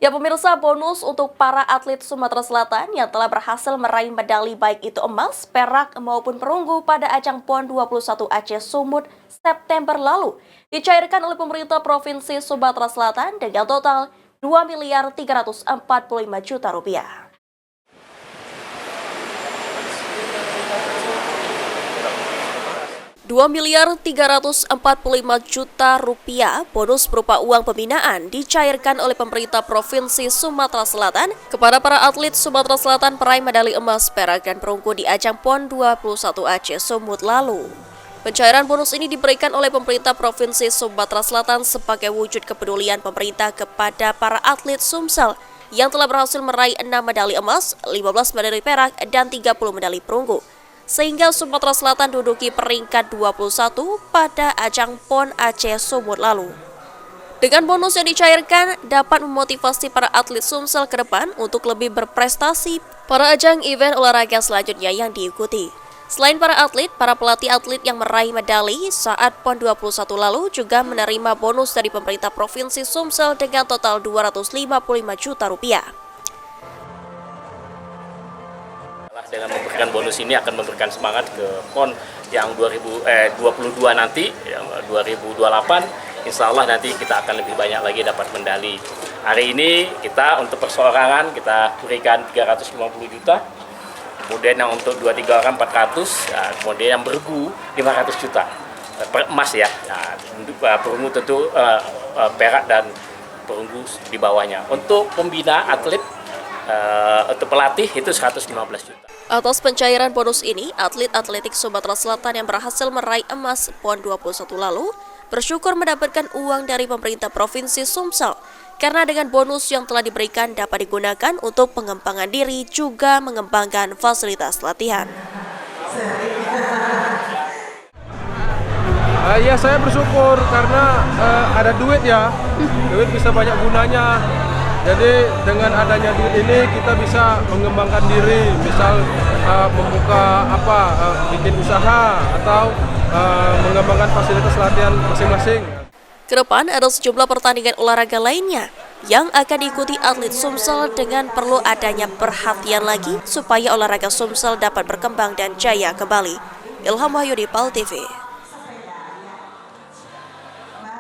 Ya pemirsa, bonus untuk para atlet Sumatera Selatan yang telah berhasil meraih medali baik itu emas, perak maupun perunggu pada ajang PON 21 Aceh Sumut September lalu dicairkan oleh pemerintah Provinsi Sumatera Selatan dengan total 2.345 miliar rupiah. 2.345 miliar rupiah bonus berupa uang pembinaan dicairkan oleh pemerintah Provinsi Sumatera Selatan kepada para atlet Sumatera Selatan peraih medali emas, perak, dan perunggu di ajang PON 21 Aceh Sumut lalu. Pencairan bonus ini diberikan oleh pemerintah Provinsi Sumatera Selatan sebagai wujud kepedulian pemerintah kepada para atlet Sumsel yang telah berhasil meraih 6 medali emas, 15 medali perak, dan 30 medali perunggu, sehingga Sumatera Selatan duduki peringkat 21 pada ajang PON Aceh Sumut lalu. Dengan bonus yang dicairkan dapat memotivasi para atlet Sumsel ke depan untuk lebih berprestasi pada ajang event olahraga selanjutnya yang diikuti. Selain para atlet, para pelatih atlet yang meraih medali saat PON 21 lalu juga menerima bonus dari pemerintah Provinsi Sumsel dengan total 255 juta rupiah. Dengan memberikan bonus ini akan memberikan semangat ke PON yang 2022 nanti, yang 2028, insya Allah nanti kita akan lebih banyak lagi dapat medali. Hari ini kita untuk perseorangan kita berikan 350 juta, kemudian yang untuk 2-3 orang 400, kemudian yang bergu 500 juta per emas ya. Perunggu tentu perak dan perunggu di bawahnya. Untuk pembina atlet, untuk pelatih itu 115 juta. Atas pencairan bonus ini, atlet atletik Sumatera Selatan yang berhasil meraih emas PON 21 lalu bersyukur mendapatkan uang dari pemerintah Provinsi Sumsel karena dengan bonus yang telah diberikan dapat digunakan untuk pengembangan diri juga mengembangkan fasilitas latihan. Ya, saya bersyukur karena ada duit ya, duit bisa banyak gunanya. Jadi dengan adanya duit ini kita bisa mengembangkan diri, misal membuka bikin usaha atau mengembangkan fasilitas latihan masing-masing. Kedepan ada sejumlah pertandingan olahraga lainnya yang akan diikuti atlet Sumsel dengan perlu adanya perhatian lagi supaya olahraga Sumsel dapat berkembang dan jaya kembali. Ilham Wahyudi, PAL TV.